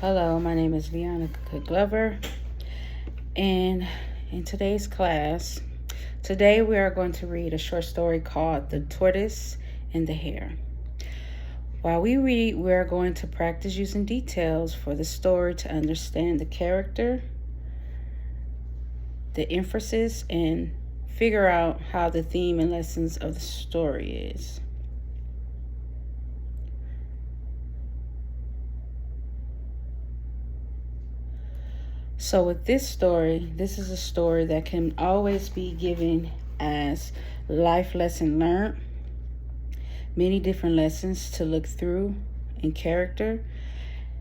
Hello, my name is Veronica Glover, and in today's class, today we are going to read a short story called The Tortoise and the Hare. While we read, we are going to practice using details for the story to understand the character, the emphasis, and figure out how the theme and lessons of the story is. So with this story, this is a story that can always be given as life lesson learned, many different lessons to look through in character.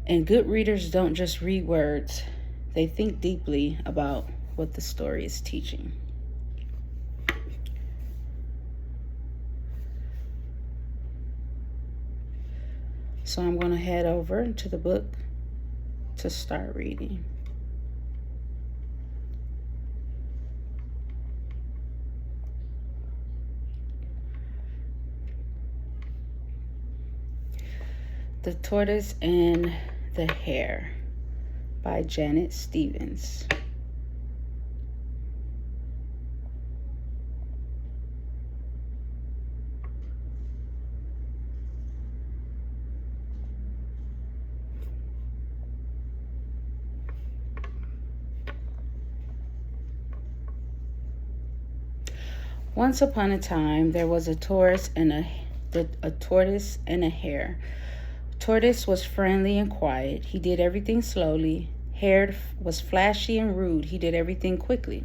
And good readers don't just read words, they think deeply about what the story is teaching. So I'm going to head over to the book to start reading. The Tortoise and the Hare by Janet Stevens. Once upon a time, there was a tortoise and a hare. Tortoise was friendly and quiet. He did everything slowly. Hare was flashy and rude. He did everything quickly.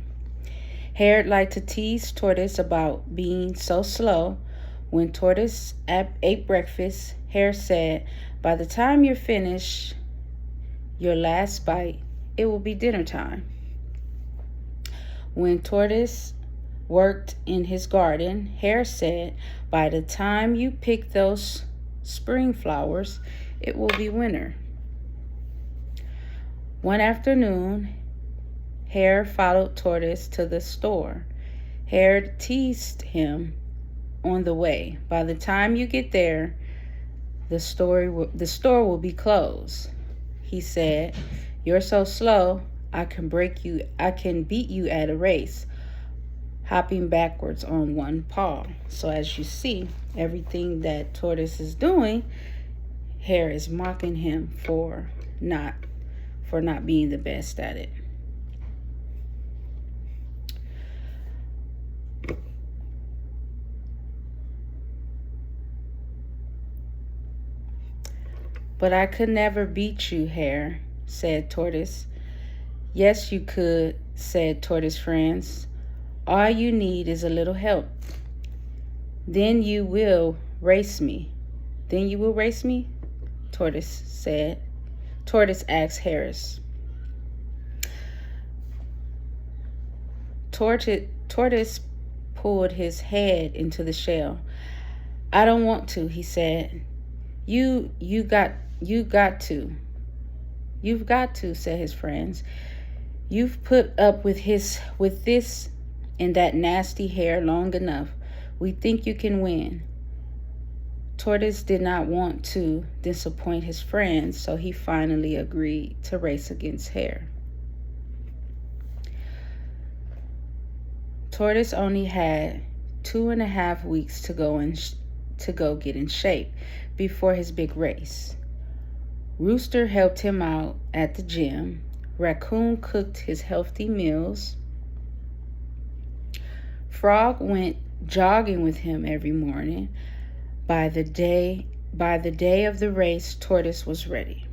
Hare liked to tease Tortoise about being so slow. When Tortoise ate breakfast, Hare said, "By the time you're finished your last bite, it will be dinner time." When Tortoise worked in his garden, Hare said, "By the time you pick those spring flowers, it will be winter." One afternoon, Hare followed Tortoise to the store. Hare teased him on the way. "By the time you get there, the store will be closed," he said. "You're so slow, I can beat you at a race, hopping backwards on one paw." So as you see, everything that Tortoise is doing, Hare is mocking him for not being the best at it. "But I could never beat you, Hare," said Tortoise. "Yes, you could," said Tortoise friends. "All you need is a little help. Then you will race me." "Then you will race me?" Tortoise said. Tortoise asked Harris. Tortoise pulled his head into the shell. "I don't want to," he said. You got to. "You've got to," said his friends. "You've put up with this and that nasty Hare long enough. We think you can win." Tortoise did not want to disappoint his friends, so he finally agreed to race against Hare. Tortoise only had 2.5 weeks to go get in shape before his big race. Rooster helped him out at the gym. Raccoon cooked his healthy meals. Frog went jogging with him every morning. By the day of the race, Tortoise was ready.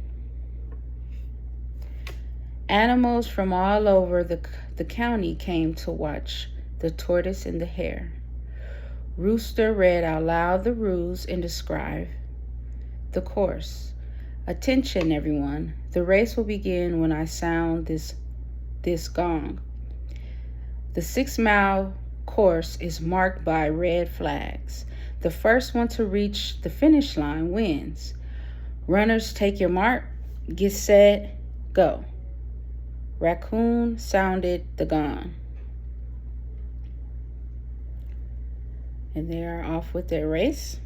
Animals from all over the county came to watch the Tortoise and the Hare. Rooster read out loud the rules and described the course. "Attention, everyone. The race will begin when I sound this gong. The 6-mile course is marked by red flags. The first one to reach the finish line wins. Runners, take your mark. Get set, go." Raccoon sounded the gong, and they are off with their race.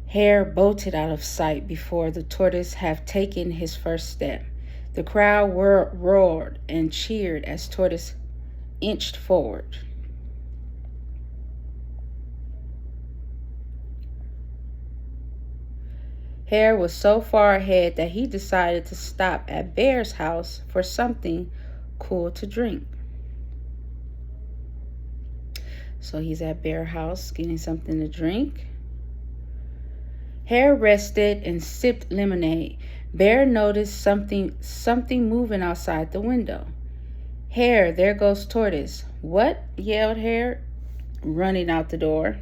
Hare bolted out of sight before the tortoise had taken his first step. The crowd roared and cheered as Tortoise inched forward. Hare was so far ahead that he decided to stop at Bear's house for something cool to drink. So he's at Bear's house getting something to drink. Hare rested and sipped lemonade. Bear noticed something moving outside the window. "Hare, there goes Tortoise." "What?" yelled Hare, running out the door.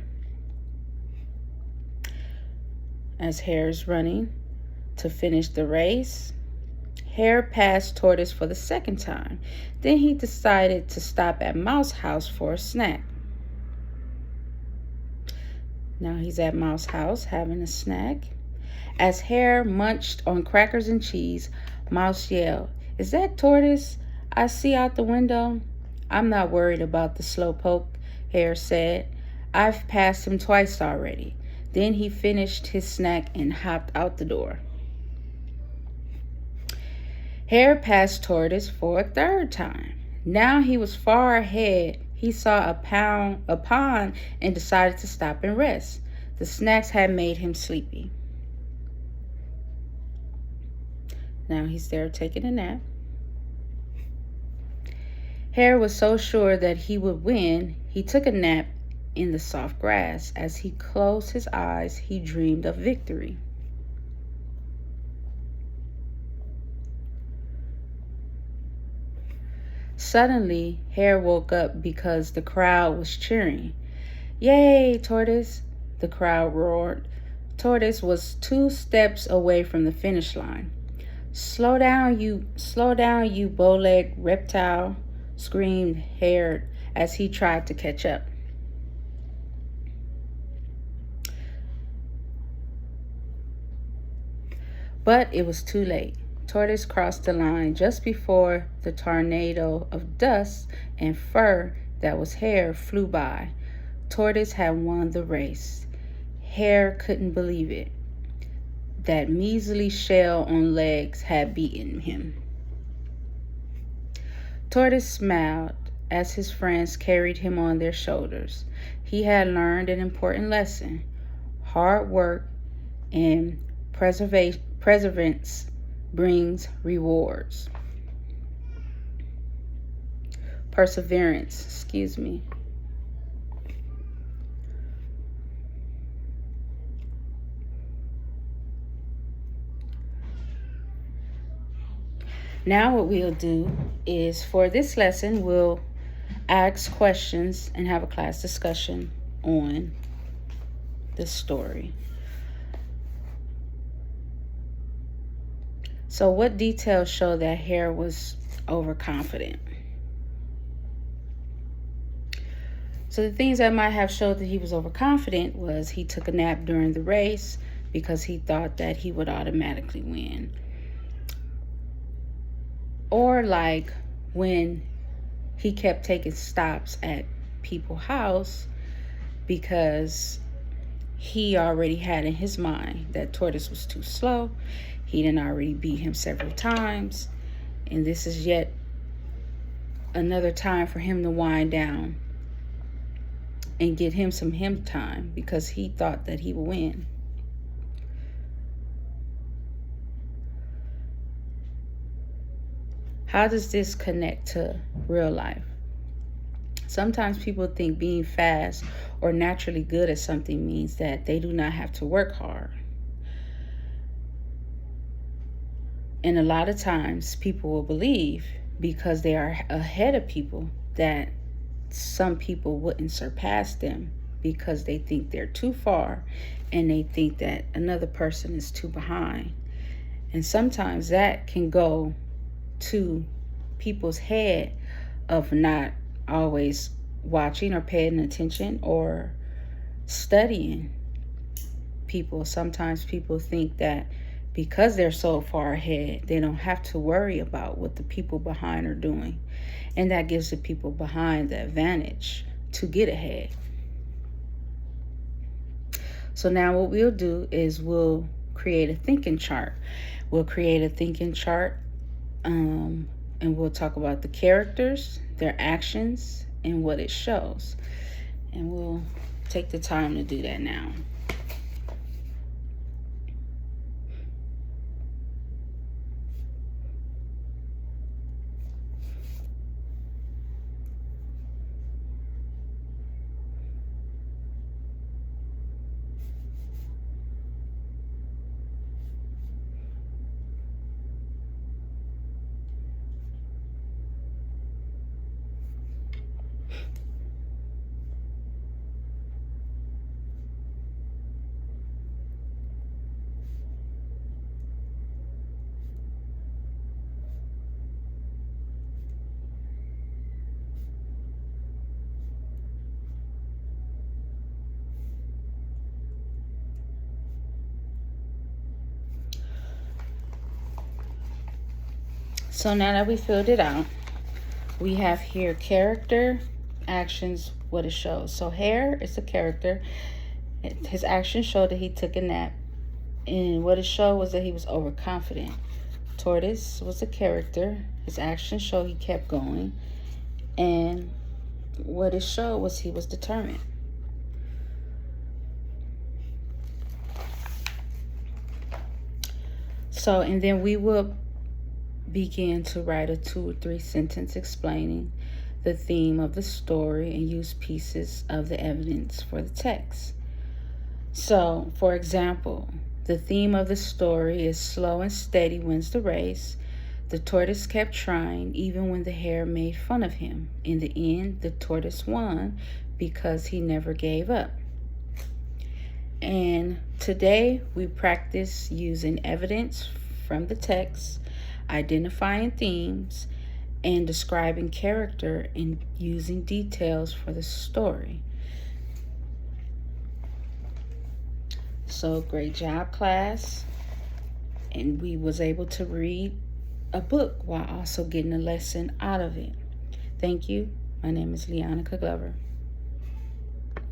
As Hare's running to finish the race, Hare passed Tortoise for the second time. Then he decided to stop at Mouse House for a snack. Now he's at Mouse House having a snack. As Hare munched on crackers and cheese, Mouse yelled, "Is that Tortoise I see out the window?" "I'm not worried about the slowpoke," Hare said. "I've passed him twice already." Then he finished his snack and hopped out the door. Hare passed Tortoise for a third time. Now he was far ahead. He saw a pond and decided to stop and rest. The snacks had made him sleepy. Now he's there taking a nap. Hare was so sure that he would win, he took a nap in the soft grass. As he closed his eyes, he dreamed of victory. Suddenly, Hare woke up because the crowd was cheering. "Yay, Tortoise!" the crowd roared. Tortoise was 2 steps away from the finish line. Slow down, you bow-legged reptile," screamed Hare as he tried to catch up. But it was too late. Tortoise crossed the line just before the tornado of dust and fur that was Hare flew by. Tortoise had won the race. Hare couldn't believe it. That measly shell on legs had beaten him. Tortoise smiled as his friends carried him on their shoulders. He had learned an important lesson. Hard work and perseverance brings rewards. Perseverance. Now what we'll do is, for this lesson, we'll ask questions and have a class discussion on the story. So what details show that Hare was overconfident? So the things that might have showed that he was overconfident was he took a nap during the race because he thought that he would automatically win. Or like when he kept taking stops at people's house because he already had in his mind that Tortoise was too slow. He didn't already beat him several times. And this is yet another time for him to wind down and get him some time because he thought that he would win. How does this connect to real life? Sometimes people think being fast or naturally good at something means that they do not have to work hard. And a lot of times people will believe, because they are ahead of people, that some people wouldn't surpass them because they think they're too far and they think that another person is too behind. And sometimes that can go to people's head of not always watching or paying attention or studying people. Sometimes people think that because they're so far ahead, they don't have to worry about what the people behind are doing. And that gives the people behind the advantage to get ahead. So now what we'll do is we'll create a thinking chart. We'll create a thinking chart, and we'll talk about the characters, their actions, and what it shows. And we'll take the time to do that now. So now that we filled it out, we have here character, actions, what it shows. So Hare is a character. His actions showed that he took a nap, and what it showed was that he was overconfident. Tortoise was a character. His actions showed he kept going, and what it showed was he was determined. So, and then we will begin to write a 2 or 3 sentence explaining the theme of the story and use pieces of the evidence for the text. So, for example, the theme of the story is slow and steady wins the race. The tortoise kept trying even when the hare made fun of him. In the end, the tortoise won because he never gave up. And today we practice using evidence from the text, identifying themes, and describing character and using details for the story. So great job, class. And we was able to read a book while also getting a lesson out of it. Thank you. My name is Leonica Glover.